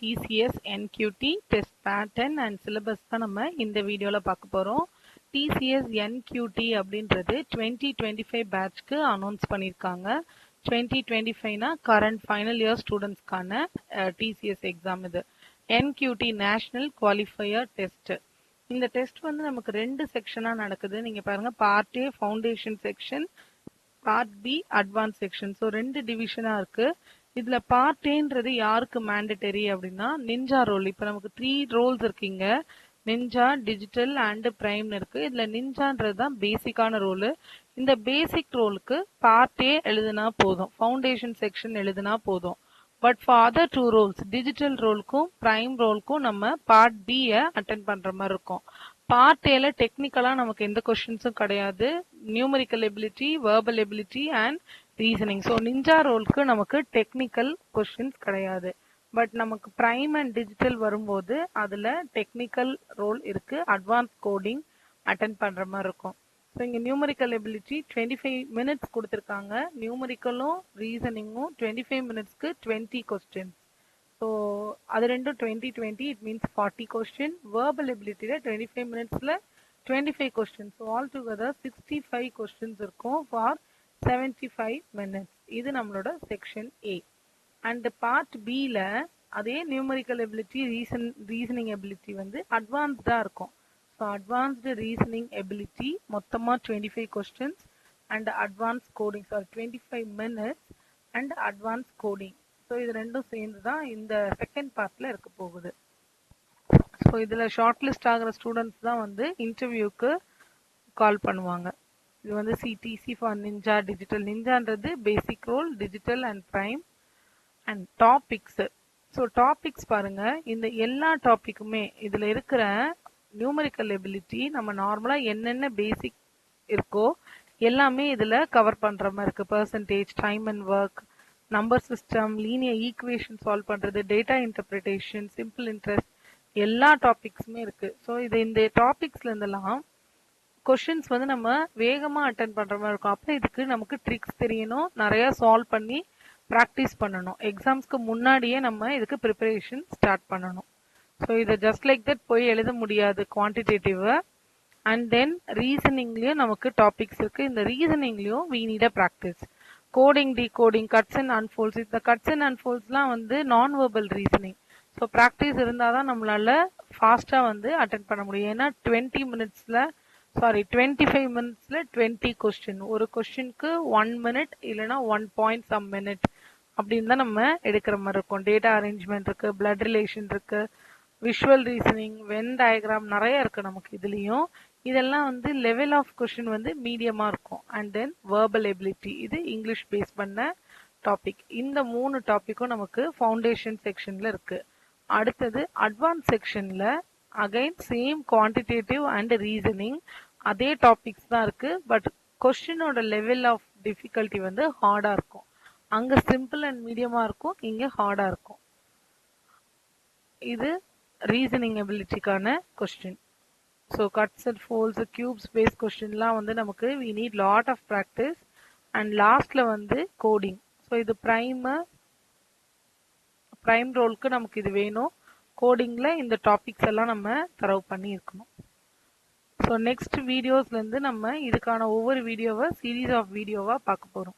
TCS NQT test pattern and syllabus தான் நம்ம இந்த வீடியோவில் பார்க்க போகிறோம். TCS NQT அப்படின்றது 2025 பேட்ச்க்கு அனௌன்ஸ் பண்ணியிருக்காங்க. 2025னா கரண்ட் ஃபைனல் இயர் ஸ்டூடெண்ட்ஸ்க்கான TCS எக்ஸாம் இது. NQT national qualifier test. இந்த டெஸ்ட் வந்து நமக்கு 2 செக்ஷனாக நடக்குது. நீங்கள் பாருங்கள், part A foundation section, part B advance section. So 2 டிவிஷனாக இருக்குது. இதுல பார்ட் ஏன்றது யாருக்கு மேண்டட்டரி அப்படின்னா நிஞ்சா ரோல். இப்ப நமக்கு 3 ரோல்ஸ் இருக்கீங்க, நிஞ்சா, டிஜிட்டல் அண்ட் பிரைம்னு இருக்கு. இதுல நிஞ்சான்றது தான் பேசிக்கான ரோலு. இந்த பேசிக் ரோலுக்கு பார்ட் ஏ எழுதுனா போதும், ஃபவுண்டேஷன் செக்ஷன் எழுதுனா போதும். But for other 2 roles, digital ரோலுக்கும் பிரைம் ரோலுக்கும் நம்ம பார்ட் பி அட்டென்ட் பண்ற மாதிரி இருக்கும். பார்ட் ஏல டெக்னிக்கலா நமக்கு எந்த கொஸ்டின்ஸும் கிடையாது. Numerical ability, verbal ability and reasoning. So ninja ரோலுக்கு நமக்கு டெக்னிக்கல் கொஸ்டின்ஸ் கிடையாது. பட் நமக்கு பிரைம் அண்ட் டிஜிட்டல் வரும்போது அதில் டெக்னிக்கல் ரோல் இருக்கு. அட்வான்ஸ் கோடிங் அட்டென்ட் பண்ணுற மாதிரி இருக்கும். ஸோ இங்கே நியூமரிக்கல் எபிலிட்டி 25 மினிட்ஸ் கொடுத்துருக்காங்க. நியூமரிக்கலும் ரீசனிங்கும் 25 மினிட்ஸ்க்கு 20 கொஸ்டின்ஸ். ஸோ அது ரெண்டும் 20 இட் மீன்ஸ் 40 கொஸ்டின். வேர்பல் எபிலிட்டியில் 25 மினிட்ஸில் 25 question. So all together 65 questions இருக்கும் ஃபார் 75 மினிட்ஸ். இது நம்மளோட செக்ஷன் ஏ. அண்ட் பார்ட் பியில் அதே நியூமரிக்கல் எபிலிட்டி, ரீசனிங் எபிலிட்டி வந்து அட்வான்ஸ்டாக இருக்கும். ஸோ அட்வான்ஸ்டு ரீசனிங் எபிலிட்டி மொத்தமாக 25 questions and advance coding 25 minutes and advance coding. So இது ரெண்டும் சேர்ந்து தான் இந்த செகண்ட் பார்ட்டில் இருக்க போகுது. ஸோ இதில் ஷார்ட் லிஸ்ட் ஆகிற ஸ்டூடெண்ட்ஸ் தான் வந்து இன்டர்வியூக்கு கால் பண்ணுவாங்க. இது வந்து சிடிசி ஃபார் நிஞ்சா டிஜிட்டல். நிஞ்சான்றது basic role, digital and prime. And topics. So topics பாருங்க, இந்த எல்லா டாபிக்குமே இதில் இருக்கிற நியூமரிக்கல் எபிலிட்டி நம்ம நார்மலாக என்னென்ன பேசிக் இருக்கோ எல்லாமே இதில் கவர் பண்ணுற மாதிரி இருக்கு. Percentage, time and work, number system, linear equation solve பண்ணுறது, டேட்டா இன்டர்பிரிட்டேஷன், சிம்பிள் இன்ட்ரெஸ்ட், எல்லா டாபிக்ஸுமே இருக்கு. ஸோ இது இந்த டாபிக்ஸ்ல இருந்தெல்லாம் கொஷின்ஸ் வந்து நம்ம வேகமாக அட்டென்ட் பண்ணுற மாதிரி இருக்கும். அப்போ இதுக்கு நமக்கு ட்ரிக்ஸ் தெரியணும், நிறையா சால்வ் பண்ணி ப்ராக்டிஸ் பண்ணணும். எக்ஸாம்ஸ்க்கு முன்னாடியே நம்ம இதுக்கு ப்ரிப்பரேஷன் ஸ்டார்ட் பண்ணணும். ஸோ இதை ஜஸ்ட் லைக் தட் போய் எழுத முடியாது குவான்டிடேட்டிவை. அண்ட் தென் ரீசனிங்லேயும் நமக்கு டாபிக்ஸ் இருக்குது. இந்த ரீசனிங்லேயும் we need a practice. Coding, decoding, cuts and unfolds. இந்த கட்ஸ் அண்ட் அன்ஃபோல்ஸ்லாம் வந்து நான் வெர்பல் ரீசனிங். ஸோ ப்ராக்டிஸ் இருந்தால் தான் நம்மளால ஃபாஸ்ட்டாக வந்து அட்டென்ட் பண்ண முடியும். ஏன்னா 25 மினிட்ஸில் 20 கொஸ்டின். ஒரு கொஸ்டினுக்கு 1 மினிட் இல்லைன்னா 1 பாயிண்ட் சம் மினிட் அப்படின்னு தான் நம்ம எடுக்கிற மாதிரி இருக்கும். டேட்டா அரேஞ்ச்மெண்ட் இருக்கு, பிளட் ரிலேஷன் இருக்கு, விஷுவல் ரீசனிங், வென் டயக்ராம் நிறைய இருக்கு நமக்கு இதுலேயும். இதெல்லாம் வந்து லெவல் ஆஃப் கொஸ்டின் வந்து மீடியமா இருக்கும். அண்ட் தென் வேர்பல் எபிலிட்டி, இது இங்கிலீஷ் பேஸ் பண்ண டாபிக். இந்த 3 டாபிக்கும் நமக்கு ஃபவுண்டேஷன் செக்ஷன்ல இருக்கு. அடுத்தது அட்வான்ஸ் செக்ஷன்ல again same quantitative and reasoning, அதே டாபிக்ஸ் தான் இருக்கு. பட் கொஸ்டினோட லெவல் ஆஃப் டிஃபிகல்ட்டி வந்து ஹார்டா இருக்கும். அங்க சிம்பிள் அண்ட் மீடியமா இருக்கும், இங்க ஹார்டா இருக்கும். இது ரீசனிங் எபிலிட்டிக்கான question. So cuts and folds, cubes base கொஸ்டின்லாம் வந்து நமக்கு we need lot of practice. And லாஸ்ட்ல வந்து கோடிங். ஸோ இது பிரைம் ரோலுக்கு நமக்கு இது வேணும். கோடிங்ல இந்த டாபிக்ஸ் எல்லாம் நம்ம தரவு பண்ணி இருக்கணும். ஸோ நெக்ஸ்ட் வீடியோஸ்லேருந்து நம்ம இதுக்கான ஒவ்வொரு வீடியோவை சீரீஸ் ஆஃப் வீடியோவாக பார்க்க போகிறோம்.